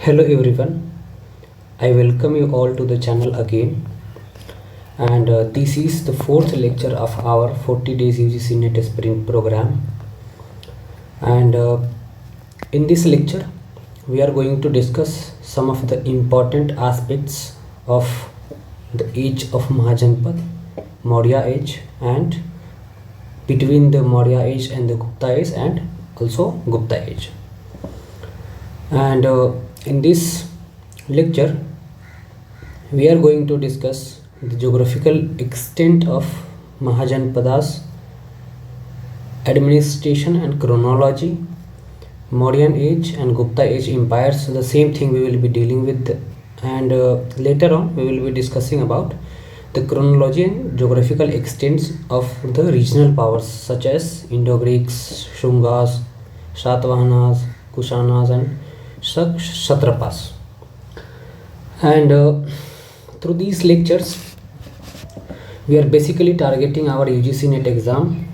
Hello everyone, I welcome you all to the channel again, and this is the fourth lecture of our 40 days UGC NET SPRINT program. And in this lecture we are going to discuss some of the important aspects of the age of Mahajanpad, Maurya Age, and between the Maurya Age and the Gupta Age, and also Gupta Age. And in this lecture we are going to discuss the geographical extent of Mahajanpadas, administration and chronology, Mauryan Age and Gupta Age empires. So the same thing we will be dealing with, and later on we will be discussing about the chronology and geographical extents of the regional powers such as Indo-Greeks, Shungas, Satvahanas, Kushanas and Satrapas. And through these lectures we are basically targeting our UGC NET exam,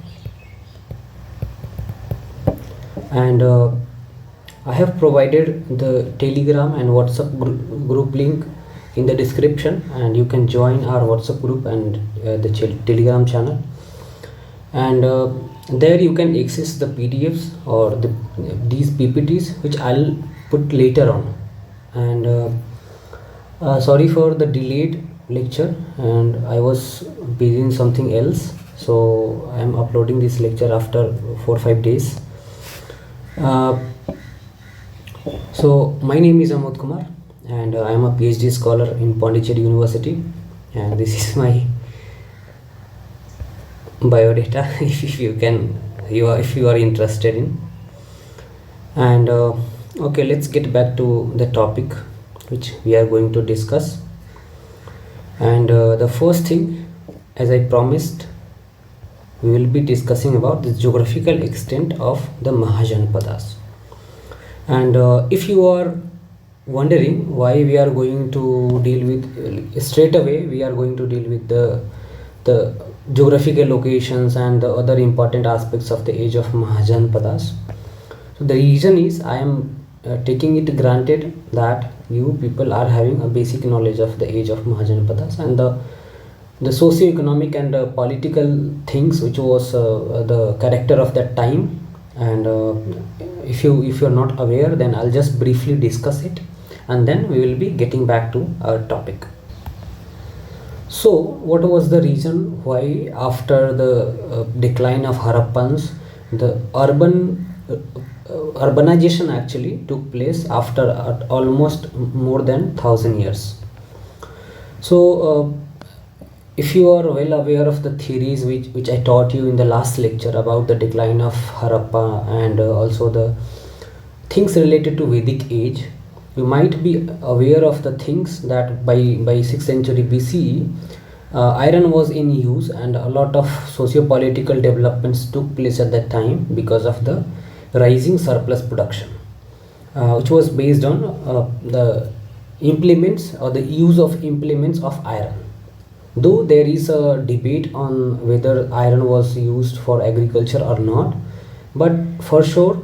and I have provided the Telegram and WhatsApp group link in the description, and you can join our WhatsApp group and the Telegram channel, and there you can access the PDFs or these PPTs which I'll put later on. And sorry for the delayed lecture, and I was busy in something else, so I am uploading this lecture after 4 or 5 days. So my name is Amod Kumar, and I am a PhD scholar in Pondicherry University, and this is my biodata if you are interested in. And okay, let's get back to the topic which we are going to discuss. And the first thing, as I promised, we will be discussing about the geographical extent of the Mahajanpadas. And if you are wondering why we are going to deal with straight away, we are going to deal with the geographical locations and the other important aspects of the age of Mahajanpadas. So the reason is I am taking it granted that you people are having a basic knowledge of the age of Mahajanpadas and the socio-economic and political things which was the character of that time. And if you're not aware, then I'll just briefly discuss it, and then we will be getting back to our topic. So what was the reason why after the decline of Harappans, the urbanization actually took place after almost more than 1000 years. So if you are well aware of the theories which I taught you in the last lecture about the decline of Harappa and also the things related to Vedic age, you might be aware of the things that by 6th century BCE iron was in use, and a lot of socio-political developments took place at that time because of the rising surplus production, which was based on the implements or the use of implements of iron. Though there is a debate on whether iron was used for agriculture or not, but for sure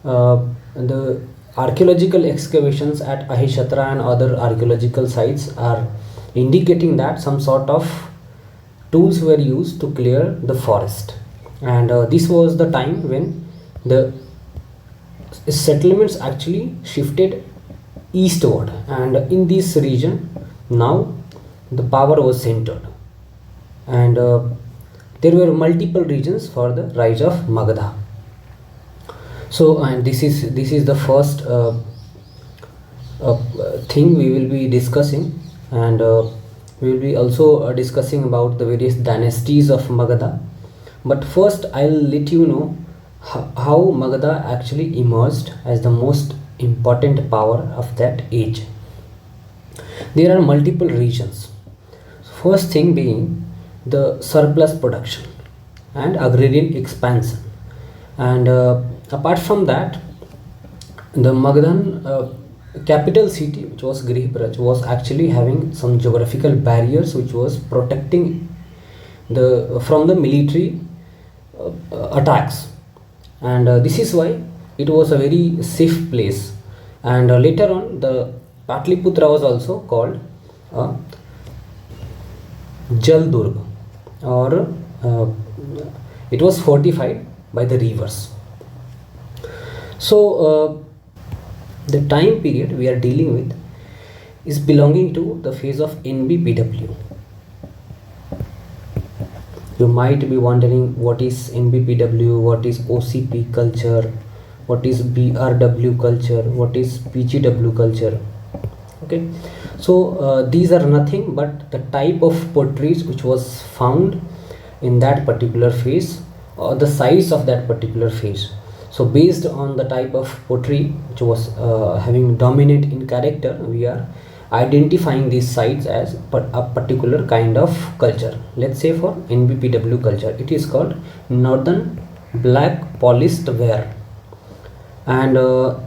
the archaeological excavations at Ahishatra and other archaeological sites are indicating that some sort of tools were used to clear the forest, and this was the time when the settlements actually shifted eastward, and in this region now the power was centered, and there were multiple regions for the rise of Magadha. So, and this is the first thing we will be discussing, and we will be also discussing about the various dynasties of Magadha. But first I'll let you know how Magadha actually emerged as the most important power of that age. There are multiple regions. First thing being the surplus production and agrarian expansion, and apart from that, the Magadhan capital city, which was Grihibraj, was actually having some geographical barriers which was protecting from the military attacks, and this is why it was a very safe place And later on the Patliputra was also called Jaldurg, or it was fortified by the rivers. So the time period we are dealing with is belonging to the phase of NBPW. You might be wondering what is NBPW, what is OCP culture, what is BRW culture, what is PGW culture. Okay, so these are nothing but the type of potteries which was found in that particular phase, or the size of that particular phase. So based on the type of pottery which was having dominant in character, we are identifying these sites as a particular kind of culture. Let's say for NBPW culture, it is called Northern Black Polished Ware, and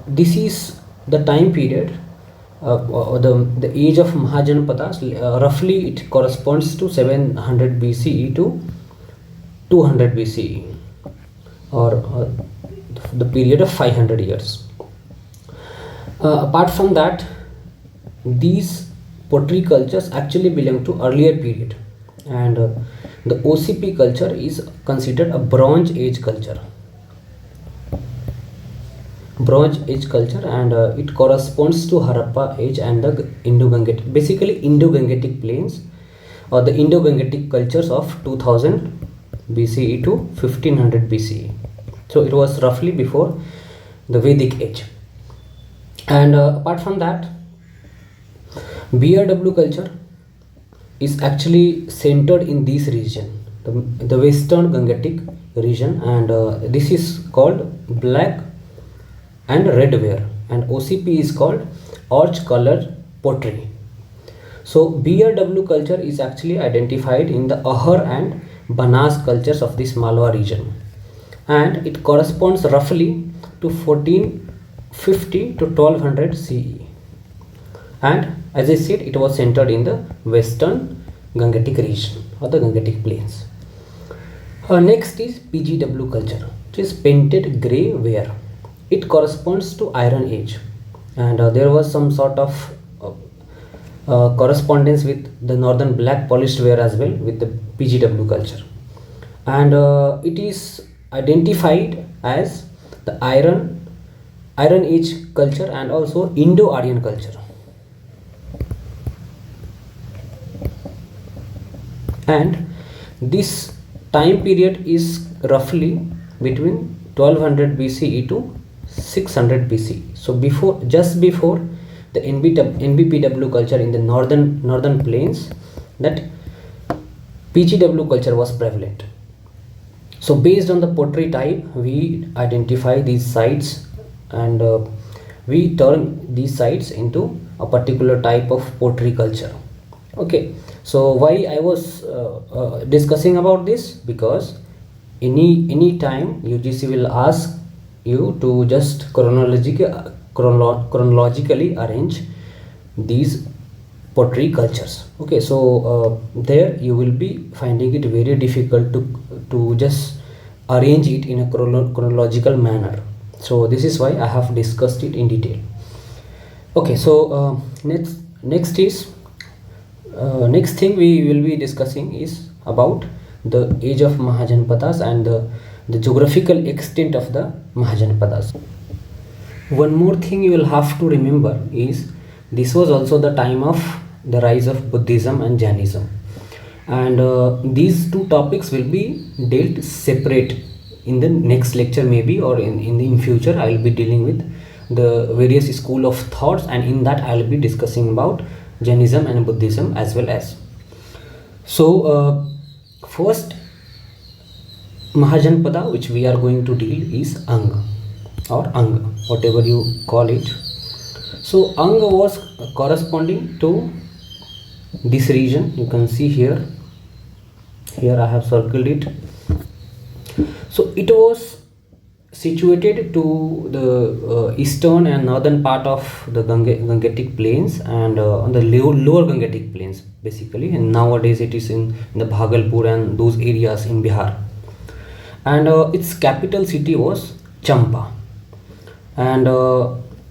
this is the time period, or the age of Mahajanpadas. Roughly it corresponds to 700 BCE to 200 BCE, or the period of 500 years. Apart from that, these pottery cultures actually belong to earlier period, and the OCP culture is considered a Bronze Age culture. Bronze Age culture, and it corresponds to Harappa Age and the Indo-Gangetic, basically Indo-Gangetic plains, or the Indo-Gangetic cultures of 2000 BCE to 1500 BCE. So it was roughly before the Vedic age. And apart from that, BRW culture is actually centered in this region, the Western Gangetic region, and this is called black and red ware, and OCP is called orch colored pottery. So BRW culture is actually identified in the Ahar and Banas cultures of this Malwa region, and it corresponds roughly to 1450 to 1200 CE, and as I said, it was centered in the Western Gangetic region, or the Gangetic plains. Next is PGW culture, which is painted grey ware. It corresponds to Iron Age, and there was some sort of correspondence with the Northern Black Polished Ware as well with the PGW culture, and it is identified as the Iron Age culture and also Indo-Aryan culture. And this time period is roughly between 1200 BCE to 600 BCE. So just before the NBPW culture in the northern plains, that PGW culture was prevalent. So based on the pottery type, we identify these sites, and we turn these sites into a particular type of pottery culture. Okay, so why I was discussing about this, because any time UGC will ask you to just chronologically arrange these pottery cultures. Okay, so there you will be finding it very difficult to just arrange it in a chronological manner. So this is why I have discussed it in detail. Okay, so next thing we will be discussing is about the age of Mahajanpadas and the geographical extent of the Mahajanpadas. One more thing you will have to remember is this was also the time of the rise of Buddhism and Jainism, and these two topics will be dealt separate in the next lecture, maybe, or in future I will be dealing with the various school of thoughts, and in that I will be discussing about Jainism and Buddhism as well as. So first Mahajanpada which we are going to deal is Ang, or Ang, whatever you call it. So Ang was corresponding to this region. You can see here I have circled it. So it was situated to the eastern and northern part of the Gangetic plains, and on the lower Gangetic plains basically, and nowadays it is in the Bhagalpur and those areas in Bihar, and its capital city was Champa, and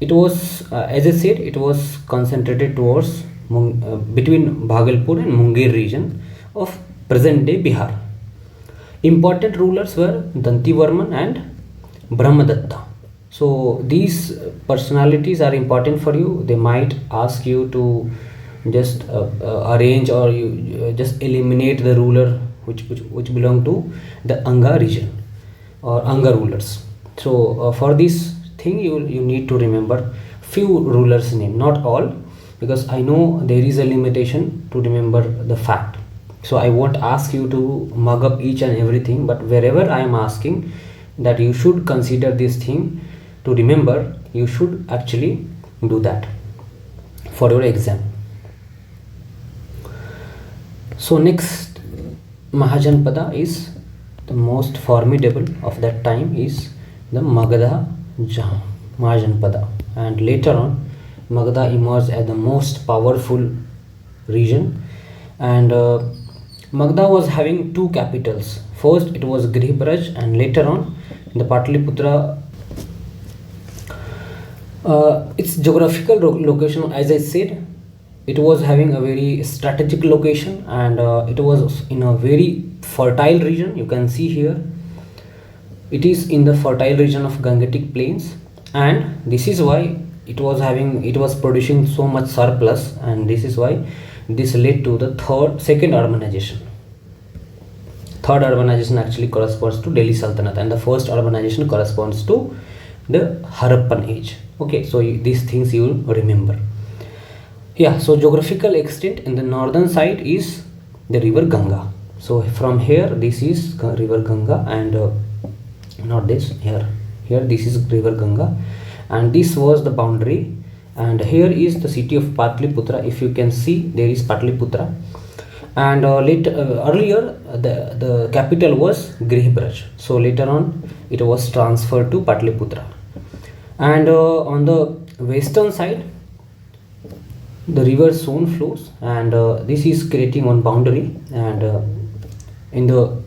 it was, as I said, it was concentrated towards between Bhagalpur and Munger region of present day Bihar. Important rulers were Dantivarman and Brahmadatta. So these personalities are important for you. They might ask you to just arrange, or you just eliminate the ruler which belong to the Anga region or Anga rulers. So for this thing you need to remember few rulers name, not all, because I know there is a limitation to remember the fact. So I won't ask you to mug up each and everything, but wherever I am asking that you should consider this thing to remember, you should actually do that for your exam. So next Mahajanpada is the most formidable of that time is the Magadha Mahajanpada, and later on Magadha emerged as the most powerful region. And Magadha was having two capitals. First it was Grihibraj, and later on the Pataliputra. Its geographical location, as I said, it was having a very strategic location, and it was in a very fertile region. You can see here it is in the fertile region of Gangetic plains, and this is why it was producing so much surplus, and this is why this led to the second urbanization. Third urbanization actually corresponds to Delhi Sultanate, and the first urbanization corresponds to the Harappan age. Okay, so these things you remember. Yeah, so geographical extent in the northern side is the river Ganga. So from here this is river Ganga, and not this, here this is river Ganga, and this was the boundary, and here is the city of Patliputra. If you can see, there is Patliputra, and earlier the capital was Grihibraj. So later on it was transferred to Patliputra, and on the western side the river Son flows, and this is creating one boundary, and in the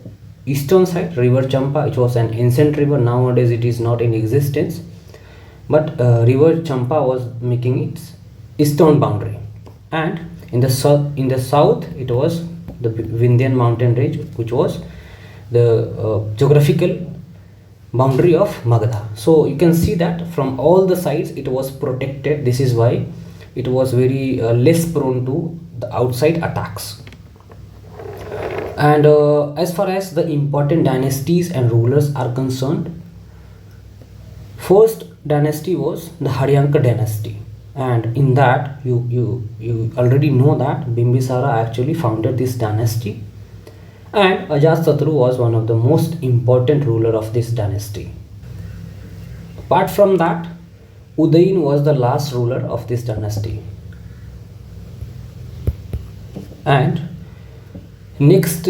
eastern side river Champa, which was an ancient river. Nowadays it is not in existence, but river Champa was making its eastern boundary, and in the south it was the Vindhyan mountain range, which was the geographical boundary of Magadha. So you can see that from all the sides it was protected. This is why it was very less prone to the outside attacks. And as far as the important dynasties and rulers are concerned, first dynasty was the Haryanka dynasty, and in that you already know that Bimbisara actually founded this dynasty, and Ajatasattu was one of the most important ruler of this dynasty. Apart from that, Udayin was the last ruler of this dynasty, and next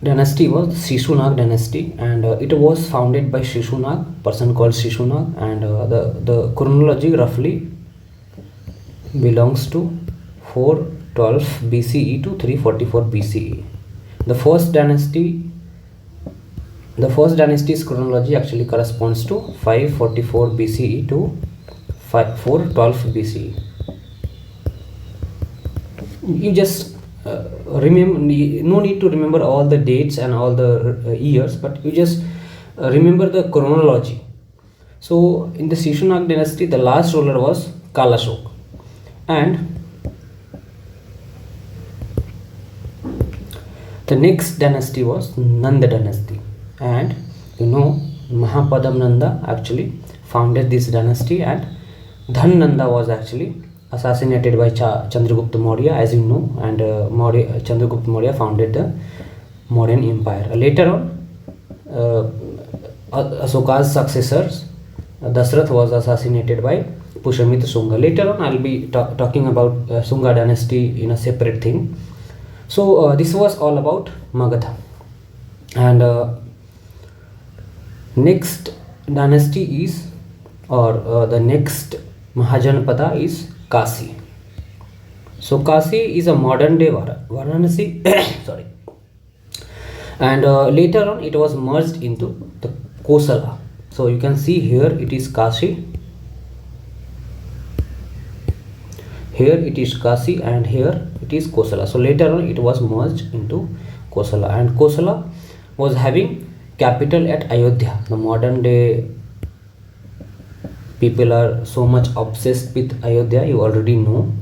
dynasty was Shishunag dynasty, and it was founded by Shishunag, person called Shishunag, and the chronology roughly belongs to 412 BCE to 344 BCE. The first dynasty's chronology actually corresponds to 544 BCE to 412 BCE. You just remember, no need to remember all the dates and all the years, but you just remember the chronology. So in the Shishunag dynasty, the last ruler was Kalashok, and the next dynasty was Nanda dynasty, and you know Mahapadam Nanda actually founded this dynasty, and Dhan Nanda was actually assassinated by Chandragupta Maurya, as you know, and Chandragupta Maurya founded the Mauryan Empire. Later on, Asoka's successors, Dasrath, was assassinated by Pushyamitra Shunga. Later on, I will be talking about Shunga dynasty in a separate thing. So this was all about Magadha, and next dynasty is, or the next Mahajanpada is Kasi. So Kasi is a modern day Varanasi sorry, and later on it was merged into the Kosala. So you can see here it is Kashi, Here it is Kasi and here it is Kosala. So later on it was merged into Kosala, and Kosala was having capital at Ayodhya. The modern day people are so much obsessed with Ayodhya, you already know,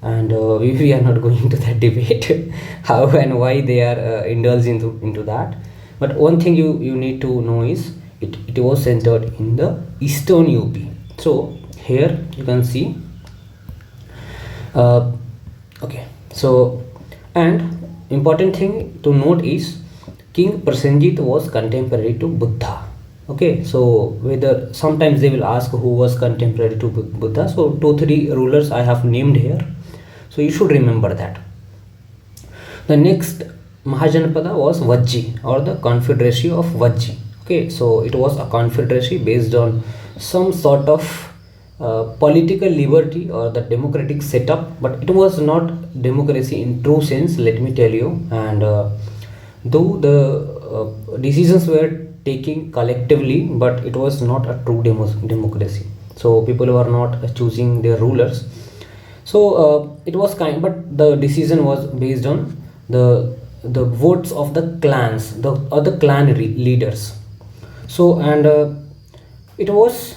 and we are not going to that debate how and why they are indulged into that. But one thing you need to know is it was centered in the eastern UP. So here you can see okay, so, and important thing to note is King Prasenjit was contemporary to Buddha. Okay, so whether sometimes they will ask who was contemporary to Buddha. So 2-3 rulers I have named here, so you should remember that. The next Mahajanpada was Vajji, or the Confederacy of Vajji. Okay, so it was a confederacy based on some sort of political liberty or the democratic setup, but it was not democracy in true sense, let me tell you. And though the decisions were taking collectively, but it was not a true democracy. So people were not choosing their rulers. So it was but the decision was based on the votes of the clans, the clan leaders. So, and it was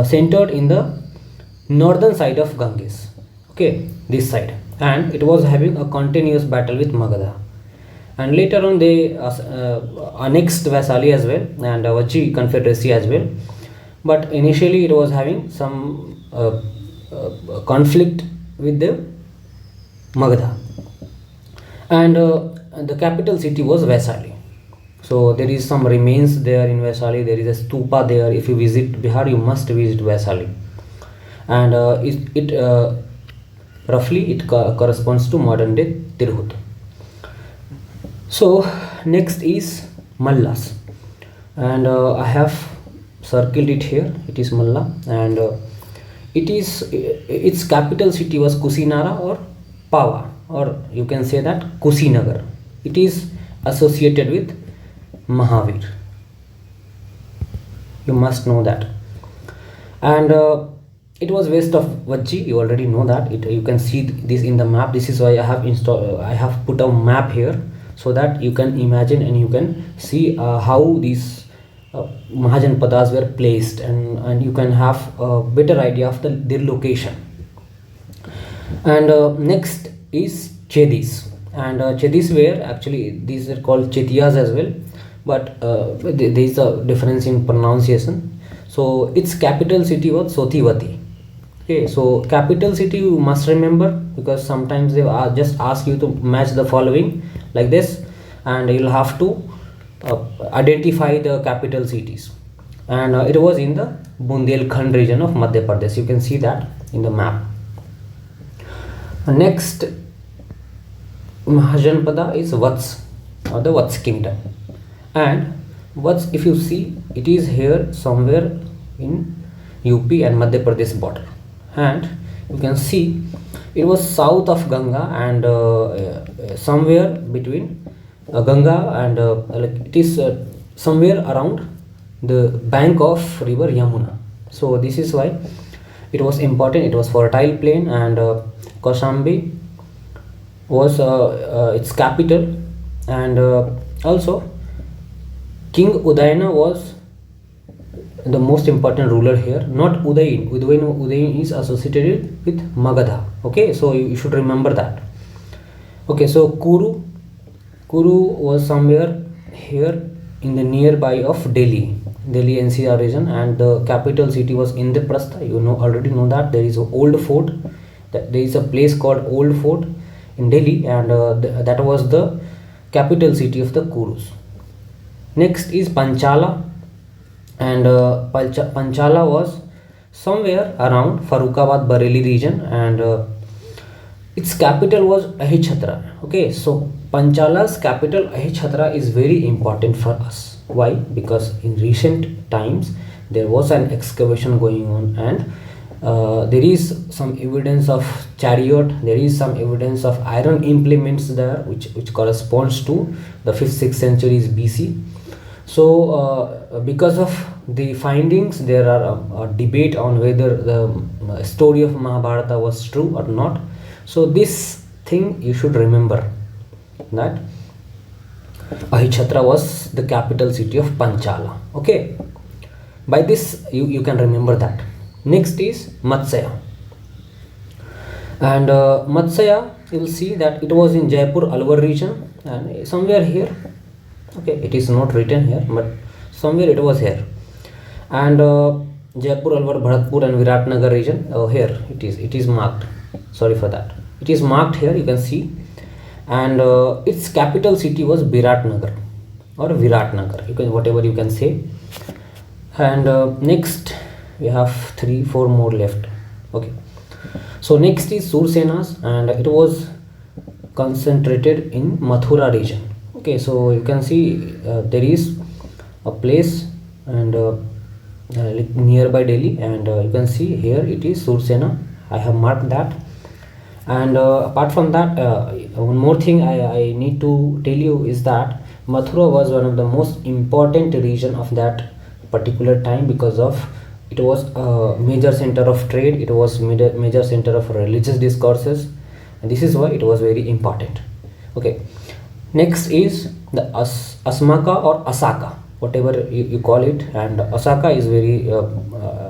centered in the northern side of Ganges, okay, this side, and it was having a continuous battle with Magadha. And later on they annexed Vaisali as well, and Vajji confederacy as well, but initially it was having some conflict with the Magadha, and the capital city was Vaisali. So there is some remains there in Vaisali. There is a stupa there. If you visit Bihar, you must visit Vaisali, and roughly it corresponds to modern day Tirhut. So next is Mallas, and I have circled it here. It is Malla, and its capital city was Kusinara or Pava, or you can say that Kusinagar. It is associated with Mahavir, you must know that. And it was west of Vajji, you already know that. You can see this in the map. This is why I have put a map here, so that you can imagine and you can see how these Mahajanpadas were placed, and you can have a better idea of their location. And next is Chedis, and Chedis were actually, these are called Chetiyas as well, but there is a difference in pronunciation. So its capital city was Sotivati. Okay, so capital city you must remember, because sometimes they just ask you to match the following like this, and you'll have to identify the capital cities. And it was in the Bundelkhand region of Madhya Pradesh. You can see that in the map. Next Mahajanpada is Vats, or the Vats kingdom. And Vats, if you see, it is here somewhere in UP and Madhya Pradesh border, and you can see it was south of Ganga, and somewhere between Ganga and like it is somewhere around the bank of river Yamuna. So this is why it was important. It was fertile plain, and Kaushambi was its capital, and also King Udayana was the most important ruler here, not Udayin. Udayin is associated with Magadha. Okay, so you should remember that. Okay, so Kuru was somewhere here in the nearby of Delhi NCR region, and the capital city was Indraprastha. You already know that. There is an old fort, there is a place called Old Fort in Delhi, and that was the capital city of the Kurus. Next is Panchala, and Panchala was somewhere around Farrukhabad Bareilly region, and its capital was Ahechhatra. Okay, so Panchala's capital Ahechhatra is very important for us. Why? Because in recent times there was an excavation going on, and there is some evidence of chariot, there is some evidence of iron implements there, which corresponds to the 5th 6th centuries BC. So because of the findings, there are a debate on whether the story of Mahabharata was true or not. So this thing you should remember, that Ahichatra was the capital city of Panchala. Okay, by this you can remember that. Next is Matsya, and Matsya, you will see that it was in Jaipur Alwar region, and somewhere here, okay, it is not written here, but somewhere it was here. And Jaipur Alwar, Bharatpur and Viratnagar region, here it is marked, sorry for that, it is marked here, you can see. And its capital city was Viratnagar or Viratnagar, you can, whatever you can say. And next we have 3-4 more left. Okay, so next is Sursenas, and it was concentrated in Mathura region. Okay, so you can see there is a place and like nearby Delhi, and you can see here it is Sursena, I have marked that. And apart from that, one more thing I need to tell you is that Mathura was one of the most important region of that particular time, because of it was a major center of trade, it was major center of religious discourses, and this is why it was very important. Okay, next is the Asmaka or Asaka, whatever you call it. And Asaka is very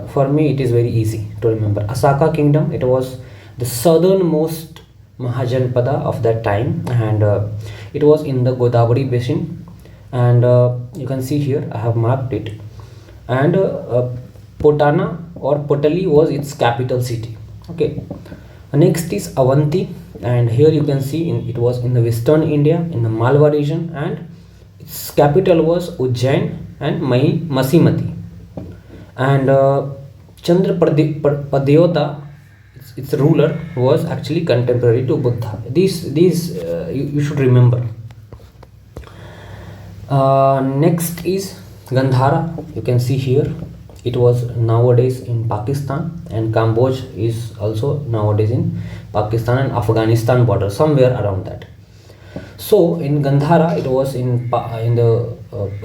for me it is very easy to remember. Asaka kingdom, it was the southernmost Mahajanpada of that time, and it was in the Godavari basin, and you can see here I have marked it. And Potana or Potali was its capital city. Okay, next is Avanti, and here you can see it was in the western India, in the Malwa region, and its capital was Ujjain and Masimati. And Chandra Padyota, its ruler, was actually contemporary to Buddha. These you should remember. Next is Gandhara, you can see here it was nowadays in Pakistan, and Cambodia is also nowadays in Pakistan and Afghanistan border, somewhere around that. So in Gandhara, it was in the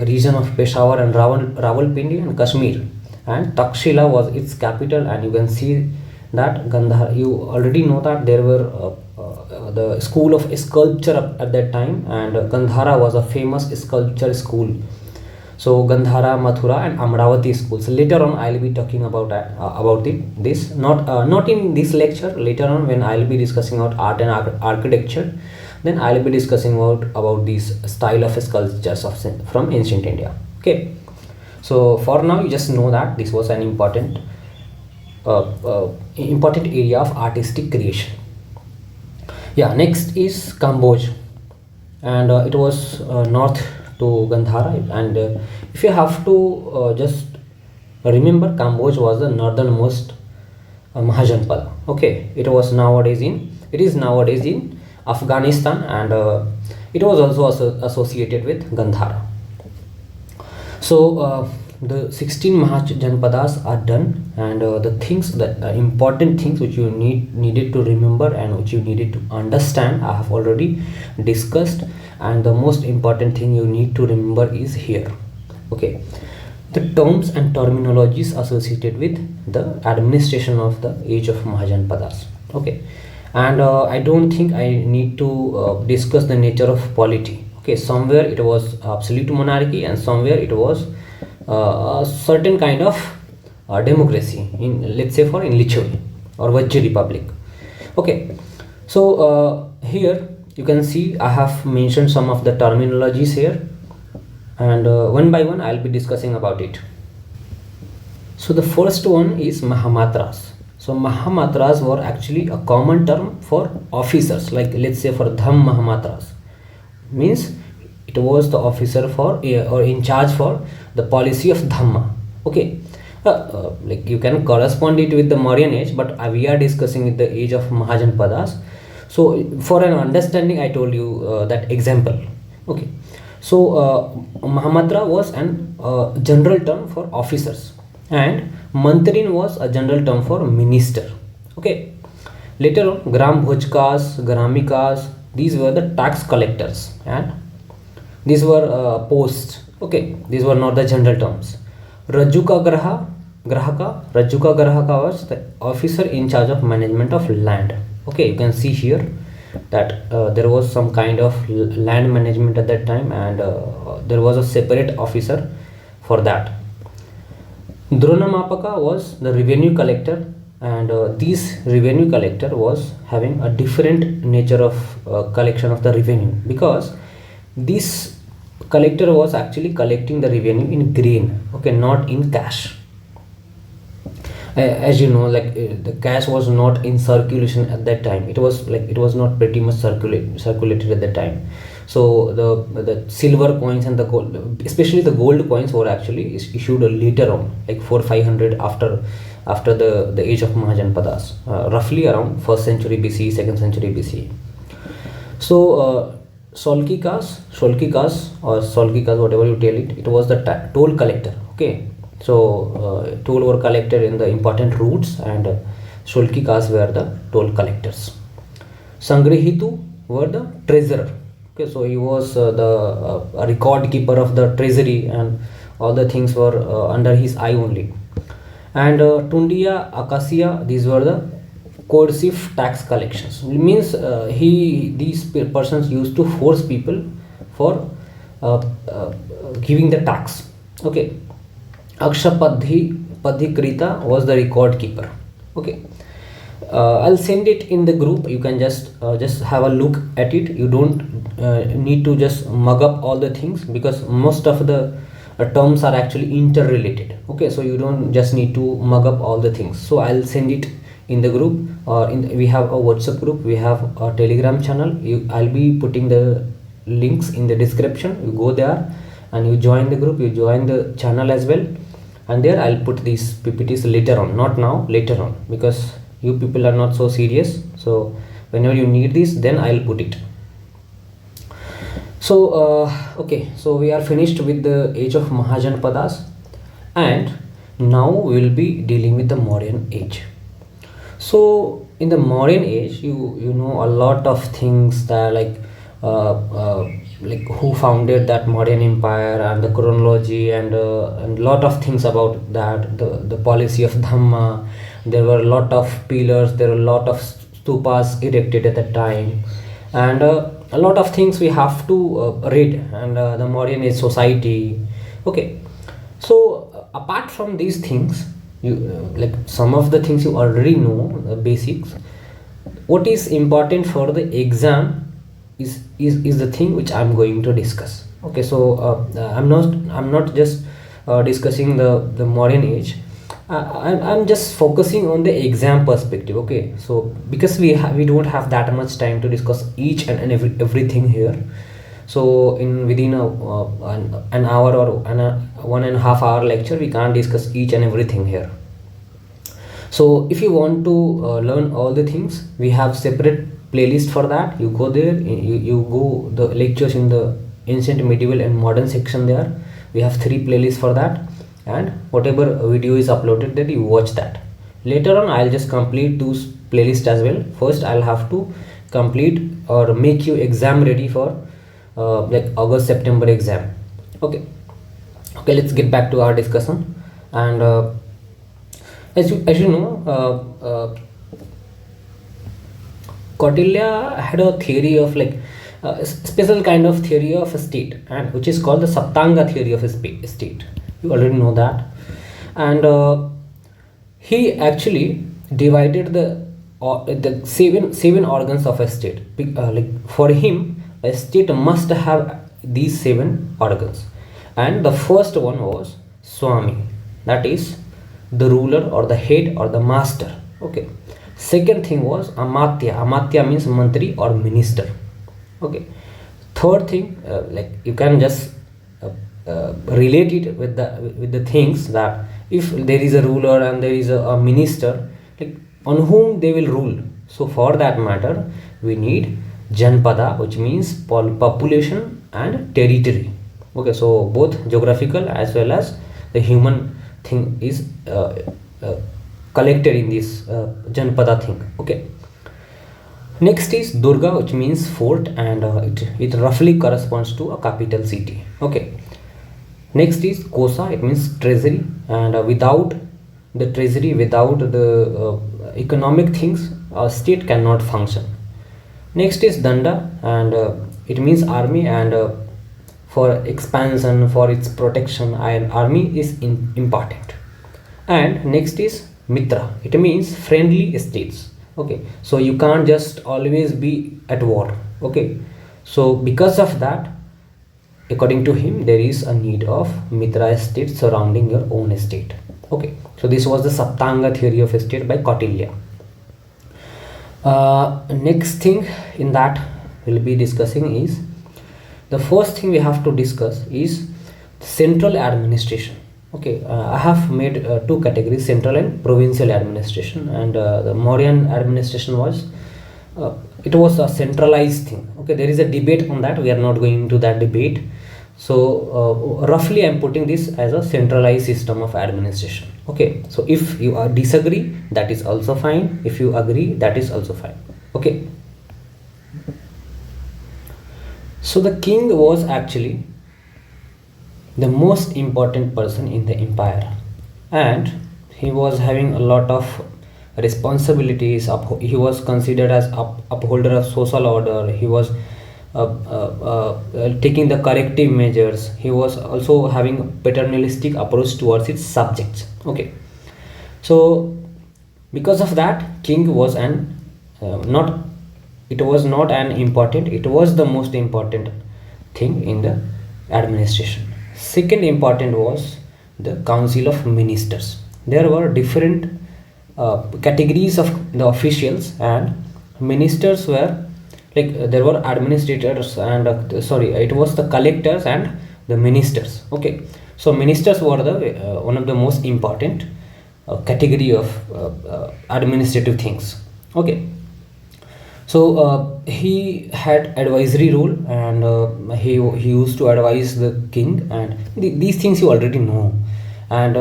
region of Peshawar and Rawalpindi and Kashmir, and Takshila was its capital. And you can see that Gandhara, you already know that there were the school of sculpture at that time, and Gandhara was a famous sculpture school. So Gandhara, Mathura and Amravati schools. Later on I will be talking about this, not in this lecture. Later on, when I will be discussing about art and architecture, then I will be discussing about these style of sculptures from ancient India. Okay, so for now you just know that this was an important area of artistic creation. Yeah, next is Cambodia, and it was north to Gandhara. And if you have to just remember, Cambodia was the northernmost Mahajanpada. Okay, it is nowadays in Afghanistan, and it was also associated with Gandhara. So the 16 Mahajanpadas are done, and the important things which you needed to remember and which you needed to understand, I have already discussed. And the most important thing you need to remember is here. Okay, the terms and terminologies associated with the administration of the age of Mahajanpadas. Okay, and I don't think I need to discuss the nature of polity. Okay, somewhere it was absolute monarchy, and somewhere it was a certain kind of democracy, in, let's say, in Lichvi or Vajra Republic. Okay, so here you can see I have mentioned some of the terminologies here, and one by one I'll be discussing about it. So the first one is Mahamatras. So Mahamatras were actually a common term for officers, like let's say for Dham Mahamatras, means it was the officer for or in charge for the policy of Dhamma. Okay, like you can correspond it with the Mauryan Age, but we are discussing with the age of Mahajanpadas. So for an understanding, I told you that example. Okay, so Mahamatra was an general term for officers, and Mantrin was a general term for minister. Okay, later on, Gram Bhojkas, Gramikas, these were the tax collectors, and these were posts. Okay, these were not the general terms. Rajuka Grahaka was the officer in charge of management of land. Okay, you can see here that there was some kind of land management at that time, and there was a separate officer for that. Dronamapaka was the revenue collector, and this revenue collector was having a different nature of collection of the revenue, because this collector was actually collecting the revenue in grain, okay, not in cash. As you know, like the cash was not in circulation at that time. It was not pretty much circulated at that time. So the silver coins and the gold, especially the gold coins, were actually issued later on, like 400-500 after the age of Mahajanpadas, roughly around 1st century BC, 2nd century BC. So Solkikas, whatever you tell it, it was the toll collector. Okay, so toll were collected in the important routes, and Solkikas were the toll collectors. Sangrihitu were the treasurer. Okay, so he was the record keeper of the treasury, and all the things were under his eye only. And Tundia, Akasia, these were the coercive tax collections. It means these persons used to force people for giving the tax. Okay. Akshapadhikrita was the record keeper. Okay. I'll send it in the group. You can just have a look at it. You don't need to just mug up all the things, because most of the terms are actually interrelated. Okay, so you don't just need to mug up all the things. So I'll send it in the group, or we have a WhatsApp group, we have a Telegram channel. I'll be putting the links in the description. You go there and you join the group, you join the channel as well, and there I'll put these PPTs later on, not now, later on, because you people are not so serious. So whenever you need this, then I'll put it. So okay, so we are finished with the age of Mahajanpadas, and now we will be dealing with the Mauryan Age. So in the Mauryan Age, you know a lot of things that like who founded that Mauryan Empire, and the chronology, and lot of things about that, the policy of Dhamma. There were a lot of pillars, there were a lot of stupas erected at that time, and a lot of things we have to read, and the Mauryan Age society. Okay, so apart from these things, you like some of the things you already know, the basics. What is important for the exam is the thing which I'm going to discuss. Okay, so I'm not just discussing the Mauryan Age. I'm just focusing on the exam perspective. Okay, so because we don't have that much time to discuss each and everything here. So within an hour or 1.5 hour lecture, we can't discuss each and everything here. So if you want to learn all the things, we have separate playlist for that. You go there, you go the lectures in the ancient, medieval and modern section there. We have 3 playlists for that, and whatever video is uploaded there, you watch that. Later on I'll just complete those playlists as well. First I'll have to complete or make you exam ready for like August September exam. Okay, let's get back to our discussion. And as you know, Kautilya had a theory of like a special kind of theory of a state, and which is called the Saptanga theory of a state. You already know that. And he actually divided the seven organs of a state. Like for him, a state must have these 7 organs, and the first one was Swami, that is the ruler or the head or the master. Okay. Second thing was Amatya means mantri or minister. Okay. Third thing, like you can just relate it with the things that if there is a ruler and there is a minister, like on whom they will rule. So for that matter, we need Janpada, which means population and territory. Okay, so both geographical as well as the human thing is collected in this Janpada thing. Okay. Next is Durga, which means fort, and it roughly corresponds to a capital city. Okay. Next is Kosa, it means treasury, and without the treasury, without the economic things, a state cannot function. Next is Danda, and it means army, and for expansion, for its protection, an army is important. And next is Mitra, it means friendly states. Okay, so you can't just always be at war. Okay, so because of that, according to him, there is a need of Mitra state surrounding your own state. Okay, so this was the Saptanga theory of state by Kautilya. Next thing in that we'll be discussing is, the first thing we have to discuss is central administration. Okay, I have made two categories, central and provincial administration, and the Mauryan administration was it was a centralized thing. Okay, there is a debate on that, we are not going into that debate. So roughly I'm putting this as a centralized system of administration. Okay, so if you disagree, that is also fine. If you agree, that is also fine. Okay, so the king was actually the most important person in the empire, and he was having a lot of responsibilities. He was considered as upholder of social order. He was taking the corrective measures. He was also having a paternalistic approach towards its subjects. Okay, so because of that, king was an not it was not an important, it was the most important thing in the administration. Second important was the council of ministers. There were different categories of the officials, and ministers were like there were administrators and it was the collectors and the ministers. Okay, so ministers were the one of the most important category of administrative things. Okay, so he had advisory role, and he used to advise the king, and these things you already know. And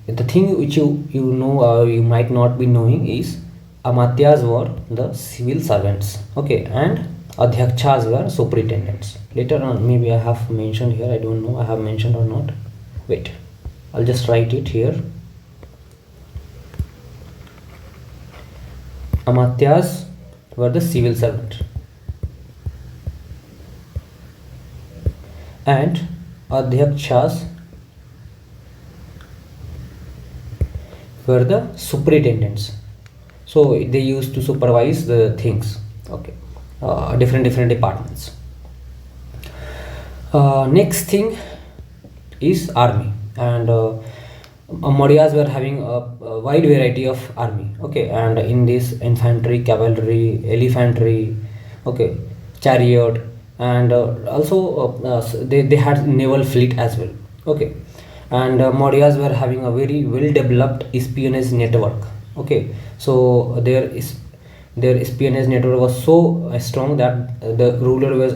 the thing which you know, you might not be knowing, is Amatyas were the civil servants. Okay, and Adhyakshas were superintendents. Later on, maybe I have mentioned here, I don't know I have mentioned or not. Wait, I'll just write it here. Amatyas were the civil servant, and Adhyakshas were the superintendents. So they used to supervise the things. Okay, different departments. Next thing is army, and Mauryas were having a wide variety of army. Okay, and in this, infantry, cavalry, elephantry, okay, chariot, and also they had naval fleet as well. Okay, and Mauryas were having a very well developed espionage network. Okay, so their espionage network was so strong that the ruler was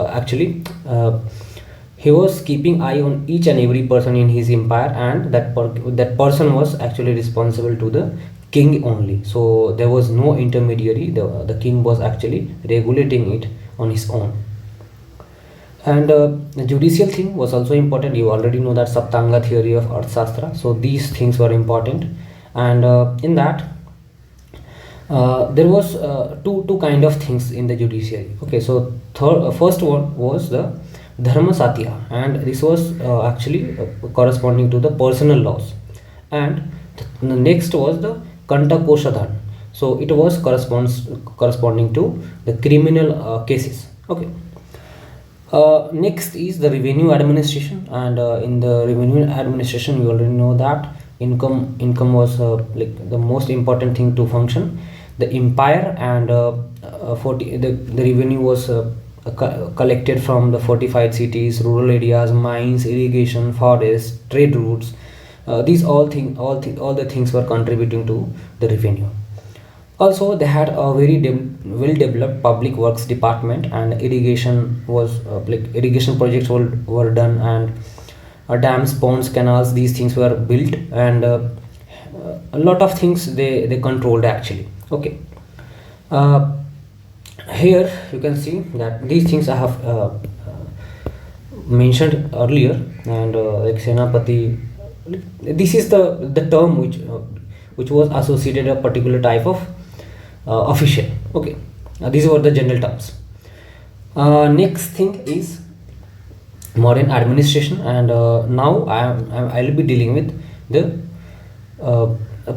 actually he was keeping eye on each and every person in his empire, and that person was actually responsible to the king only. So there was no intermediary. The king was actually regulating it on his own. And the judicial thing was also important. You already know that Saptanga theory of Arthashastra. So these things were important, and in that there was two kind of things in the judiciary. Okay, so first one was the Dharma Satya, and this was actually corresponding to the personal laws, and the next was the Kanta Koshadhan. So it was corresponding to the criminal cases. Okay. Next is the revenue administration, and in the revenue administration, you already know that income was like the most important thing to function the empire, and the revenue was collected from the fortified cities, rural areas, mines, irrigation, forests, trade routes. These all the things were contributing to the revenue. Also, they had a very well developed public works department, and irrigation was irrigation projects were done, and dams, ponds, canals, these things were built, and a lot of things they controlled actually. Okay, here you can see that these things I have mentioned earlier, and like Senapati, this is the term which was associated a particular type of official. Okay, these were the general terms. Next thing is Mauryan administration, and now I'll be dealing with the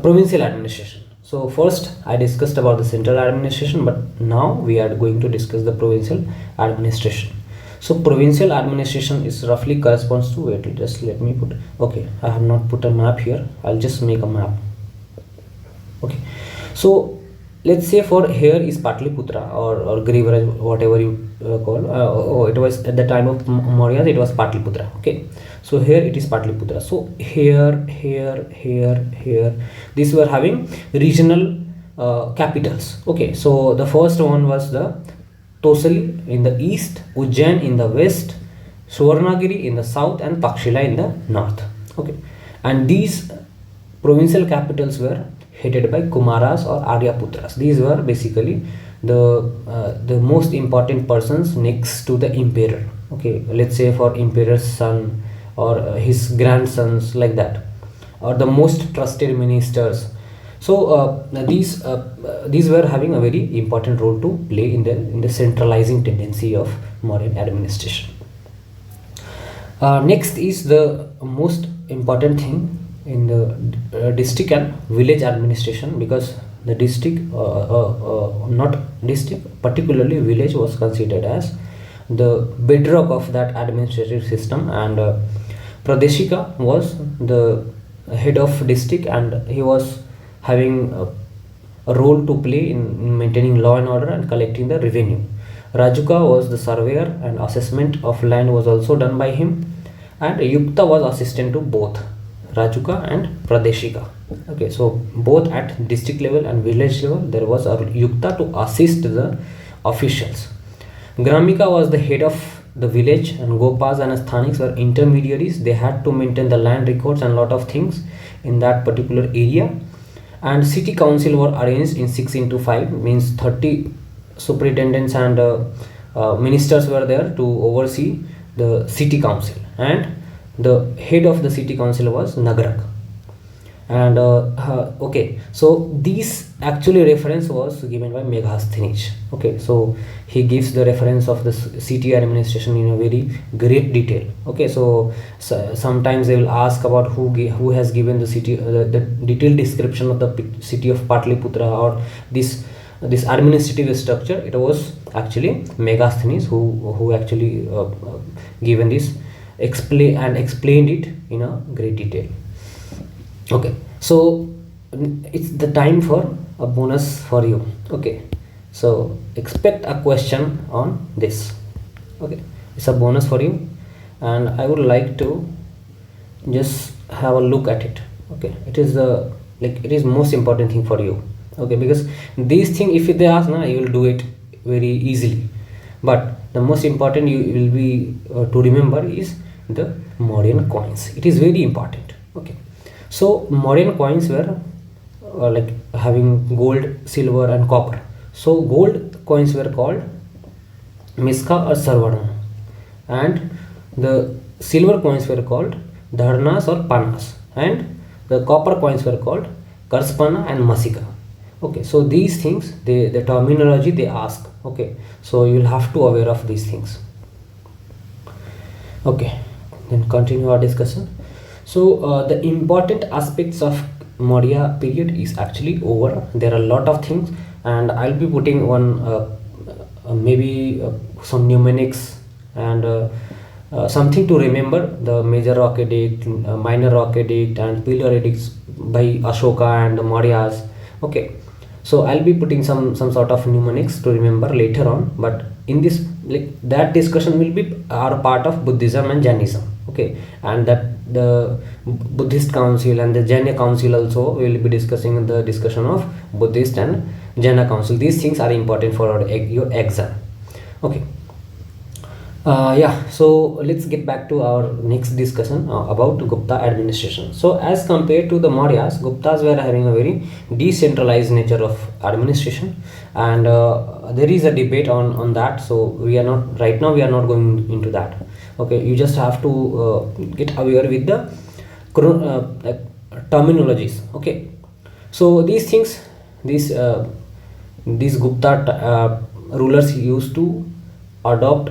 provincial administration. So first I discussed about the central administration, but now we are going to discuss the provincial administration. So provincial administration is roughly corresponds to, wait, just let me put, okay, I have not put a map here, I'll just make a map. Okay, so let's say for here is Patliputra or Giriraj, whatever you call, it was at the time of Maurya, it was Patliputra. Okay, so here it is Patliputra. So here, these were having regional capitals. Okay, so the first one was the Tosali in the east, Ujjain in the west, Suvarnagiri in the south, and Takshila in the north. Okay, and these provincial capitals were headed by Kumaras or Aryaputras. These were basically the most important persons next to the emperor. Okay, let's say for emperor's son or his grandsons, like that, or the most trusted ministers. So these were having a very important role to play in the centralizing tendency of Mauryan administration. Next is the most important thing in the district and village administration, because the district, not district, particularly village, was considered as the bedrock of that administrative system, and Pradeshika was the head of district, and he was having a role to play in maintaining law and order and collecting the revenue. Rajuka was the surveyor, and assessment of land was also done by him, and Yukta was assistant to both Rajuka and Pradeshika. Okay, so both at district level and village level there was a Yukta to assist the officials. Gramika was the head of the village, and Gopas and Sthaniks were intermediaries. They had to maintain the land records and lot of things in that particular area. And city council were arranged in 6:5, means 30 superintendents and ministers were there to oversee the city council, and the head of the city council was Nagarak. And okay, so this actually reference was given by Meghasthenes. Okay, so he gives the reference of the city administration in a very great detail. Okay, so sometimes they will ask about who has given the city, the detailed description of the city of Patliputra or this administrative structure. It was actually Meghasthenes who actually given this explained it in a great detail. Okay, so it's the time for a bonus for you. Okay, so expect a question on this. Okay, it's a bonus for you, and I would like to just have a look at it. Okay, it is the it is most important thing for you. Okay, because these thing, if they ask now, you will do it very easily, but the most important you will be to remember is the Mauryan coins. It is very important. Okay, so Mauryan coins were having gold, silver and copper. So gold coins were called Miska or Sarvana, and the silver coins were called Dharnas or Panas, and the copper coins were called Karspana and Masika. Okay, so these things, the terminology they ask. Okay, so you will have to aware of these things. Okay, then continue our discussion. So the important aspects of Maurya period is actually over. There are a lot of things, and I'll be putting one maybe some mnemonics and something to remember: the major rock edict, minor rock edict, and pillar edicts by Ashoka and the Mauryas. Okay, so I'll be putting some sort of mnemonics to remember later on, but in this that discussion will be our part of Buddhism and Jainism. Okay, and that the Buddhist council and the Jaina council also will be discussing the discussion of Buddhist and Jaina council. These things are important for your exam. Okay, yeah, so let's get back to our next discussion about Gupta administration. So as compared to the Mauryas, Guptas were having a very decentralized nature of administration, and there is a debate on that. So we are not right now, we are not going into that. Okay, you just have to get aware with the like terminologies. Okay, so these things, these Gupta rulers used to adopt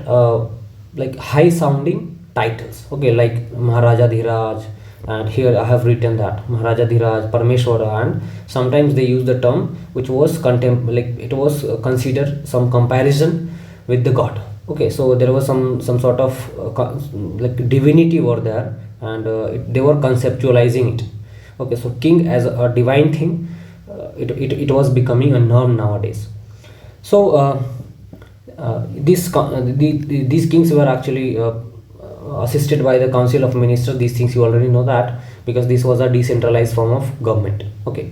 like high sounding titles. Okay, like Maharaja Dhiraj, and here I have written that Maharaja Dhiraj, Parmeshwara, and sometimes they use the term which was like it was considered some comparison with the god. Okay, so there was some sort of like divinity over there, and they were conceptualizing it. Okay, so king as a divine thing, it was becoming a norm nowadays. So these kings were actually assisted by the council of ministers. These things you already know that, because this was a decentralized form of government. Okay,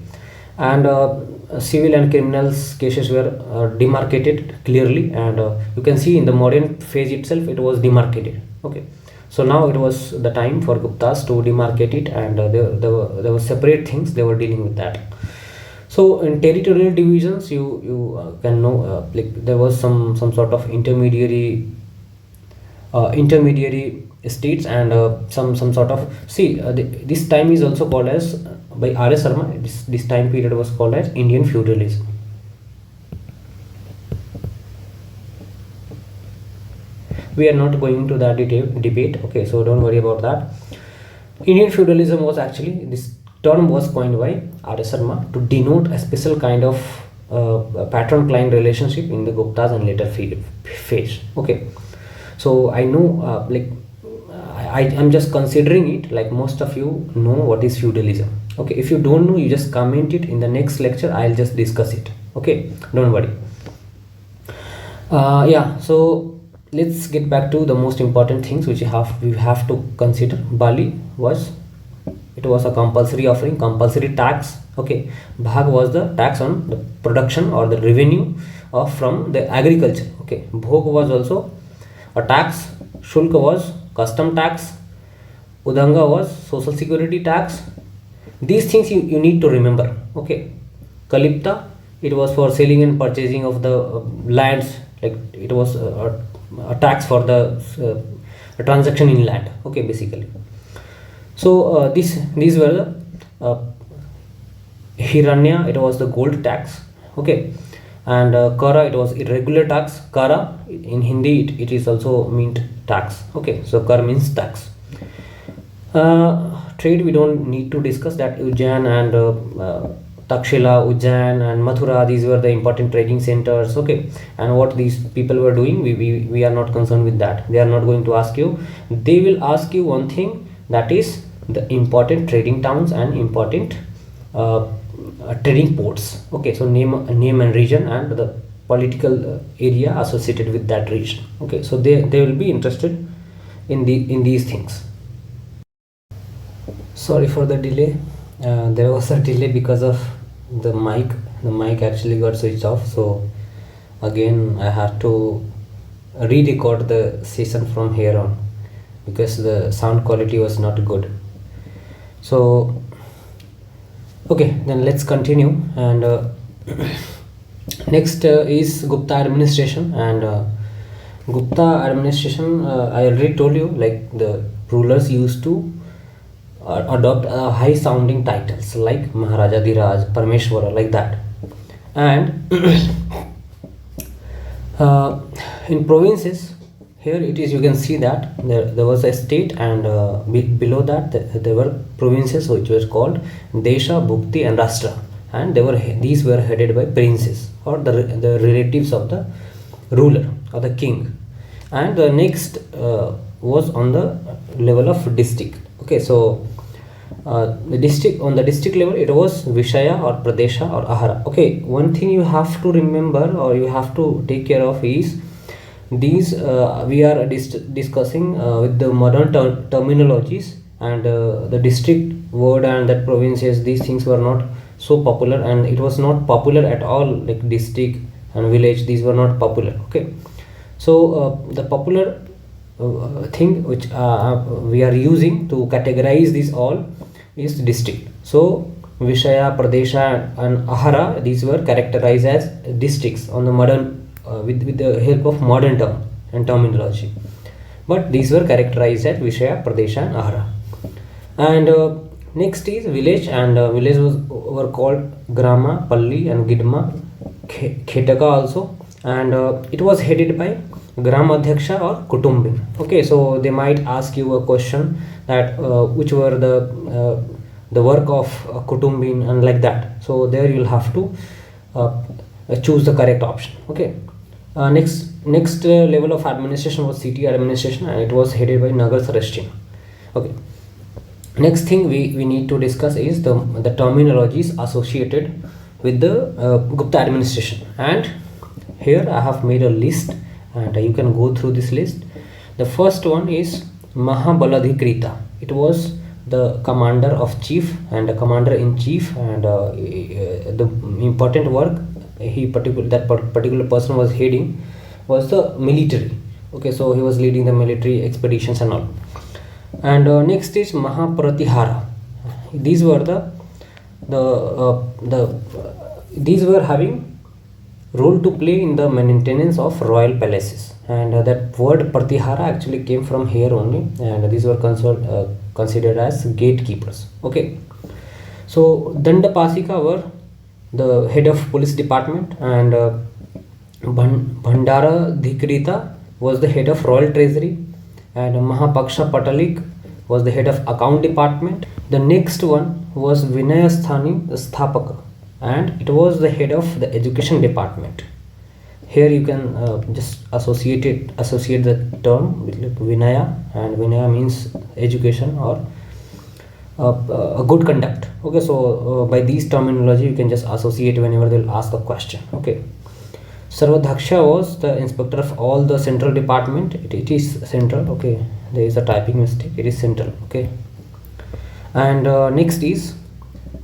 and civil and criminals cases were demarcated clearly, and you can see in the Mauryan phase itself it was demarcated. Okay, so now it was the time for Guptas to demarcate it, and there were separate things they were dealing with that. So in territorial divisions, you can know like there was some sort of intermediary states, and some sort of, see this time is also called as, by R.S. Sharma, this time period was called as Indian feudalism. We are not going to that debate. Okay, so don't worry about that. Indian feudalism was actually, this term was coined by R.S. Sharma to denote a special kind of patron-client relationship in the Guptas and later phase. Okay, so I know like I am just considering it like most of you know what is feudalism. Okay, if you don't know, you just comment it in the next lecture. I'll just discuss it. Okay, don't worry. Yeah, so let's get back to the most important things which we have to consider. Bali was, it was a compulsory offering, compulsory tax. Okay, Bhag was the tax on the production or the revenue from the agriculture. Okay, Bhog was also a tax. Shulk was custom tax. Udanga was social security tax. These things you need to remember. Okay, Kalipta, it was for selling and purchasing of the lands, like it was a tax for the transaction in land. Okay, basically. So these were the Hiranya, it was the gold tax. Okay, and Kara, it was irregular tax. Kara in Hindi it is also meant tax. Okay, so Kar means tax. Trade, we don't need to discuss that. Ujjain and Takshila, Ujjain and Mathura, these were the important trading centers. Okay, and what these people were doing, we are not concerned with that. They are not going to ask you. They will ask you one thing, that is the important trading towns and important trading ports. Okay, so name and region and the political area associated with that region. Okay, so they will be interested in these things. Sorry for the delay. There was a delay because of the mic actually got switched off, so again I have to re-record the session from here on because the sound quality was not good. So okay, then let's continue. And next is Gupta administration. And Gupta administration, I already told you, like the rulers used to adopt high sounding titles like Maharaja Dhiraj, Parmeshwara, like that. And in provinces, here it is, you can see that there was a state, and below that there were provinces which were called Desha, Bhukti and Rashtra, and these were headed by princes or the relatives of the ruler or the king. And the next was on the level of district. Okay, so the district, on the district level, it was Vishaya or Pradesha or Ahara. Okay, one thing you have to remember or you have to take care of is these we are discussing with the modern terminologies, and the district word and that provinces, these things were not so popular, and it was not popular at all. Like district and village, these were not popular. Okay, so the popular thing which we are using to categorize these all is district. So Vishaya, Pradesha and Ahara, these were characterized as districts on the modern with the help of modern term and terminology. but these were characterized as Vishaya, Pradesha and Ahara. And next is village, and village were called Grama, Palli and Gidma, Khetaka also, and it was headed by Gram Adhyaksha or Kutumbin. Okay, so they might ask you a question that which were the work of Kutumbin and like that. So there you'll have to choose the correct option. Okay. Next level of administration was city administration, and it was headed by Nagar Sarashtina. Okay. Next thing we need to discuss is the terminologies associated with the Gupta administration, and here I have made a list, and you can go through this list. The first one is Mahabaladhikrita. It was the commander of chief and the commander in chief, and the important work that particular person was heading was the military. Okay, so he was leading the military expeditions and all. And next is Mahapratihara. These were these were having role to play in the maintenance of royal palaces, and that word Pratihara actually came from here only, and these were considered as gatekeepers. Okay, so Dandapasika were the head of police department, and Bhandara Dhikrita was the head of royal treasury, and Mahapaksha Patalik was the head of account department. The next one was Vinayasthani Sthapaka, and it was the head of the education department. Here you can just associate the term with Vinaya, and Vinaya means education or a good conduct. Okay, so by these terminology you can just associate whenever they'll ask a question. Okay, Sarvadhaksha was the inspector of all the central department. It is central. Okay, there is a typing mistake. It is central. Okay, and next is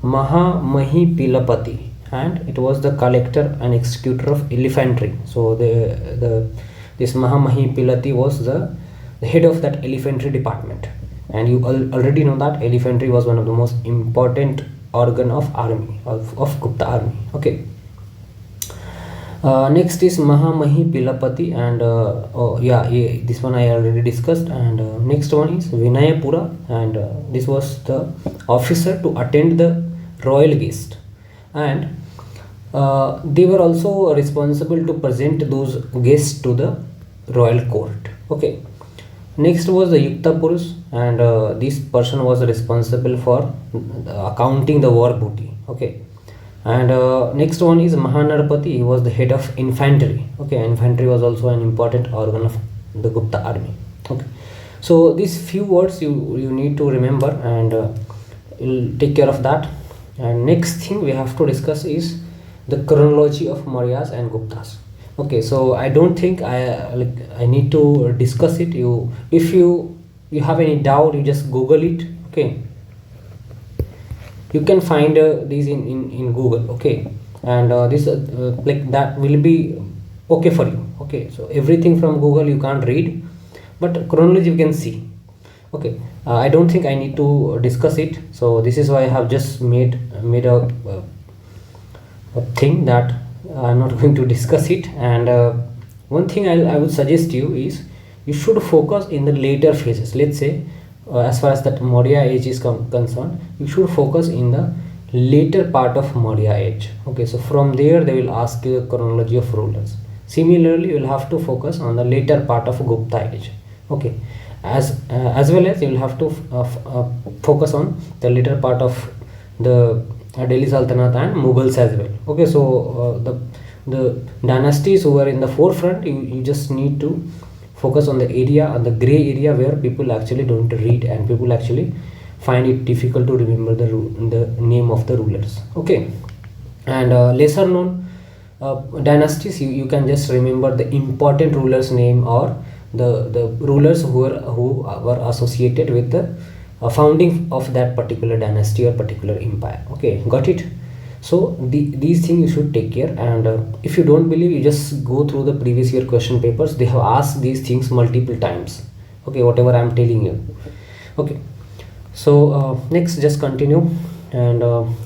Mahamahipilapati, and it was the collector and executor of elephantry. So this Mahamahipilati was the head of that elephantry department, and you already know that elephantry was one of the most important organ of army of Gupta army. Okay. Next is Mahamahipilapati, and this one I already discussed. And next one is Vinayapura, and this was the officer to attend the royal guest, and they were also responsible to present those guests to the royal court. Okay. Next was the Yukta Purush, and this person was responsible for accounting the war booty. Okay. And next one is Mahanarpati. He was the head of infantry. Okay, infantry was also an important organ of the Gupta army. Okay, so these few words you need to remember, and you'll take care of that. And next thing we have to discuss is the chronology of Mauryas and Guptas. Okay, so I don't think I need to discuss it. If you have any doubt, you just Google it. Okay, you can find these in Google. Okay, and this like that will be okay for you. Okay, so everything from Google you can't read, but chronology you can see. Okay, I don't think I need to discuss it, so this is why I have just made a thing that I'm not going to discuss it. And one thing I would suggest you is you should focus in the later phases. Let's say as far as that Maurya age is concerned, you should focus in the later part of Maurya age. Okay, so from there they will ask you the chronology of rulers. Similarly, you will have to focus on the later part of Gupta age. Okay, as well as you will have to focus on the later part of the Delhi Sultanate and Mughals as well. Okay, so the dynasties who were in the forefront, you just need to focus on the area, on the gray area where people actually don't read and people actually find it difficult to remember the name of the rulers. Okay, and lesser known dynasties, you can just remember the important rulers name or the rulers who were associated with the founding of that particular dynasty or particular empire. Okay, got it? So these things you should take care, and if you don't believe, you just go through the previous year question papers. They have asked these things multiple times. Okay, whatever I am telling you. Okay, so next just continue. and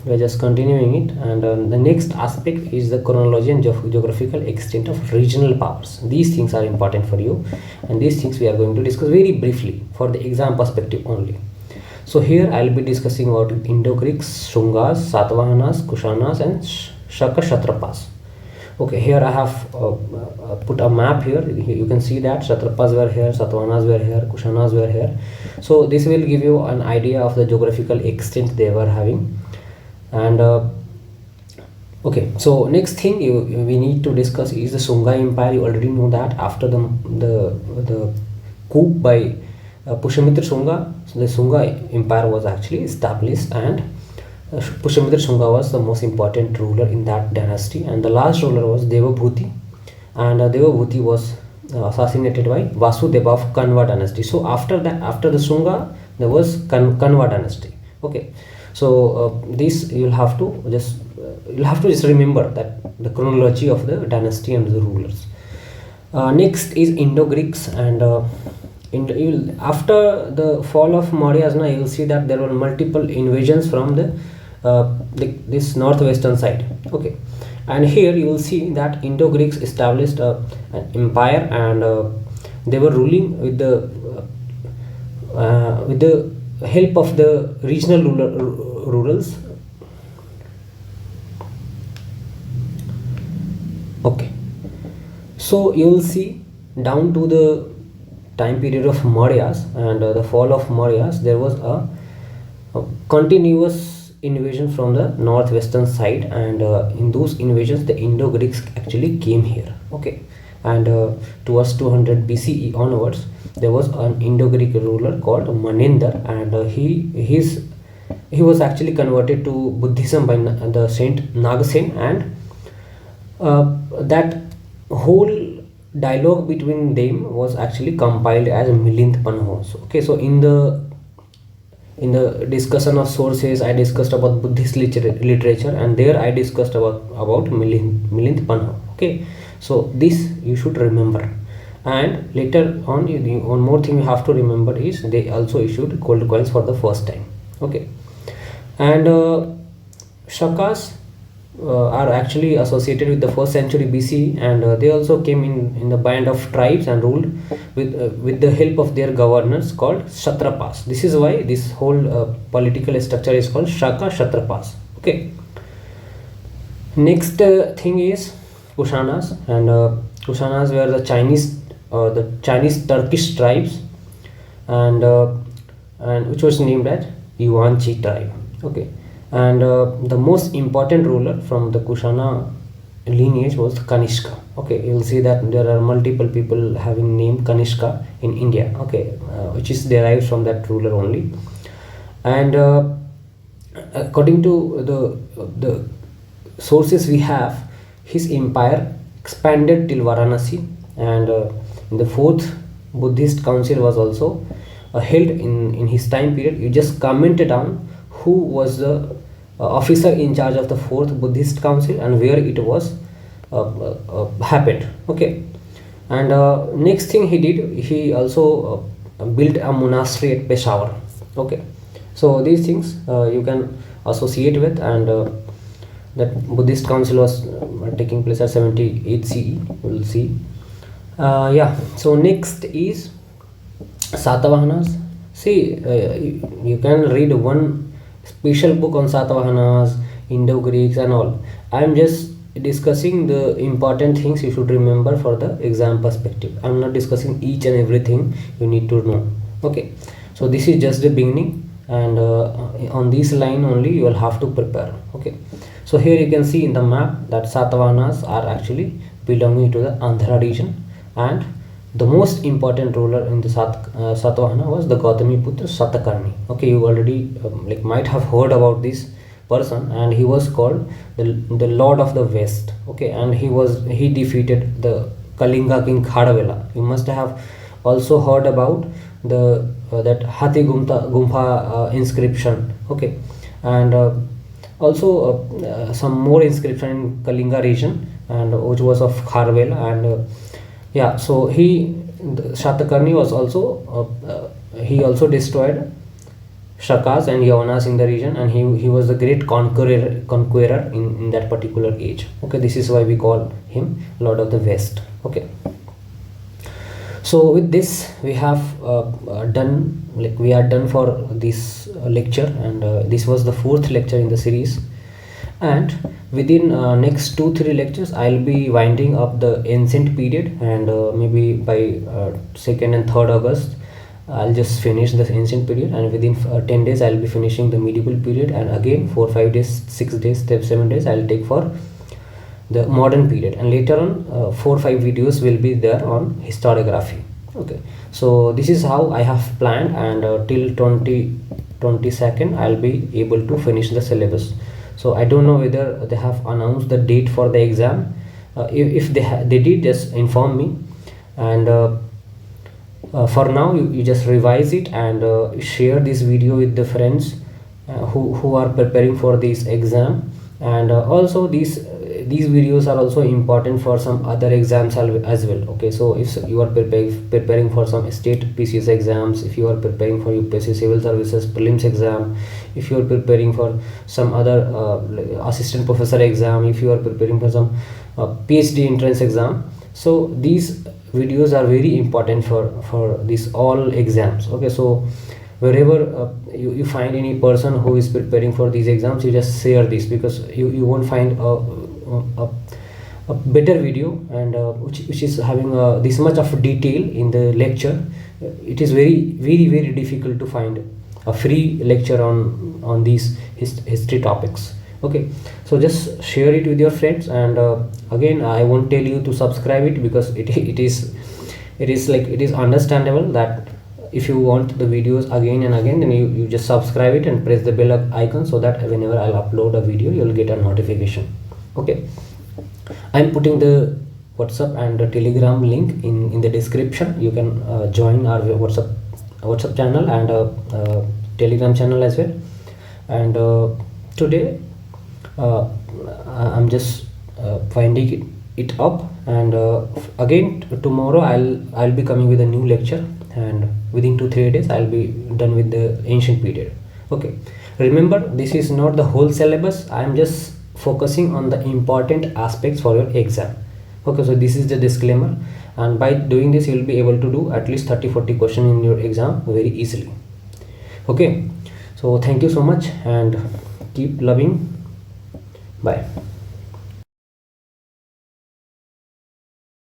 we're just continuing it. And the next aspect is the chronology and geographical extent of regional powers. These things are important for you, and these things we are going to discuss very briefly for the exam perspective only. So here I'll be discussing about Indo-Greeks, Shungas, Satvahanas, Kushanas, and Shaka Kshatrapas. Okay, here I have put a map here. You can see that Kshatrapas were here, Satvahanas were here, Kushanas were here. So this will give you an idea of the geographical extent they were having. And okay, so next thing we need to discuss is the Sunga Empire. You already know that after the coup by Pushyamitra Shunga, the Sunga Empire was actually established, and Pushyamitra Shunga was the most important ruler in that dynasty, and the last ruler was Devabhuti, and Devabhuti was assassinated by Vasudeva of Kanva dynasty. So after that, after the Shunga, there was Kanva dynasty. Okay, so this you'll have to just remember that the chronology of the dynasty and the rulers. Next is Indo-Greeks, and after the fall of Mauryas, you will see that there were multiple invasions from this northwestern side. Okay, and here you will see that Indo-Greeks established an empire, and they were ruling with the help of the regional rulers. Okay, so you will see down to the time period of Mauryas and the fall of Mauryas, there was a continuous invasion from the northwestern side, and in those invasions the Indo-Greeks actually came here. Okay, and towards 200 BCE onwards, there was an Indo-Greek ruler called Manendra, and he was actually converted to Buddhism by the saint Nagasen, and that whole dialogue between them was actually compiled as Milinth Panhos. Okay, so in the discussion of sources, I discussed about Buddhist literature, and there I discussed about Milinth Panho. Okay, so this you should remember. And later on, one more thing you have to remember is they also issued gold coins for the first time. Okay, and Shakas are actually associated with the 1st century BC, and they also came in the band of tribes and ruled with the help of their governors called Kshatrapas. This is why this whole political structure is called Shaka Kshatrapas. Okay, next thing is Kushanas, and Kushanas were the Chinese Turkish tribes, and which was named as Yuan-Chi tribe. Okay, and the most important ruler from the Kushana lineage was Kanishka. Okay, you will see that there are multiple people having name Kanishka in India. Okay, which is derived from that ruler only. And according to the sources we have, his empire expanded till Varanasi, and in the 4th Buddhist council was also held in his time period. You just comment down who was the officer in charge of the 4th Buddhist council and where it was happened. Okay, and next thing he did, he also built a monastery at Peshawar. Okay, so these things you can associate with, and that Buddhist council was taking place at 78 CE. We will see. Yeah, so next is Satvahanas. See, you can read one special book on Satvahanas, Indo-Greeks and all. I am just discussing the important things you should remember for the exam perspective. I am not discussing each and everything you need to know. Okay, so this is just the beginning, and on this line only you will have to prepare. Okay, so here you can see in the map that Satvahanas are actually belonging to the Andhra region, and the most important ruler in the Satvahana was the Gautamiputra Satakarni. Okay, you already might have heard about this person, and he was called the Lord of the West. Okay, and he defeated the Kalinga king Khadavela. You must have also heard about that Hathi Gumpha inscription. Okay, and also some more inscription in Kalinga region, and which was of Kharvela, and yeah, so Shatakarni was also he also destroyed Shakas and Yavanas in the region, and he was a great conqueror in that particular age. Okay, this is why we call him Lord of the West. Okay, so with this we have done, like we are done for this lecture, and this was the 4th lecture in the series. And within next 2-3 lectures I'll be winding up the ancient period, and maybe by 2nd and 3rd August I'll just finish the ancient period, and within 10 days I'll be finishing the medieval period, and again 4-5 days, 6 days, 7 days I'll take for the modern period, and later on 4-5 videos will be there on historiography. Okay, so this is how I have planned, and till 22nd I'll be able to finish the syllabus. So I don't know whether they have announced the date for the exam. If they did, just inform me, and for now you just revise it and share this video with the friends who are preparing for this exam. And also these videos are also important for some other exams as well. Okay, so if you are preparing for some state PCS exams, if you are preparing for UPSC civil services prelims exam, if you are preparing for some other assistant professor exam, if you are preparing for some PhD entrance exam, so these videos are very important for these all exams. Okay, so wherever you find any person who is preparing for these exams, you just share this, because you won't find a better video, and which is having this much of detail in the lecture. It is very difficult to find a free lecture on these history topics. Okay, so just share it with your friends, and again I won't tell you to subscribe it, because it is understandable that if you want the videos again and again, then you just subscribe it and press the bell icon, so that whenever I'll upload a video you'll get a notification. Okay, I'm putting the WhatsApp and the Telegram link in the description. You can join our WhatsApp channel and Telegram channel as well. And today I'm just winding it up, and again tomorrow I'll be coming with a new lecture, and within 2-3 days I'll be done with the ancient period. Okay, remember, this is not the whole syllabus. I'm just focusing on the important aspects for your exam. Okay, so this is the disclaimer, and by doing this you'll be able to do at least 30-40 questions in your exam very easily. Okay, so thank you so much, and keep loving. Bye.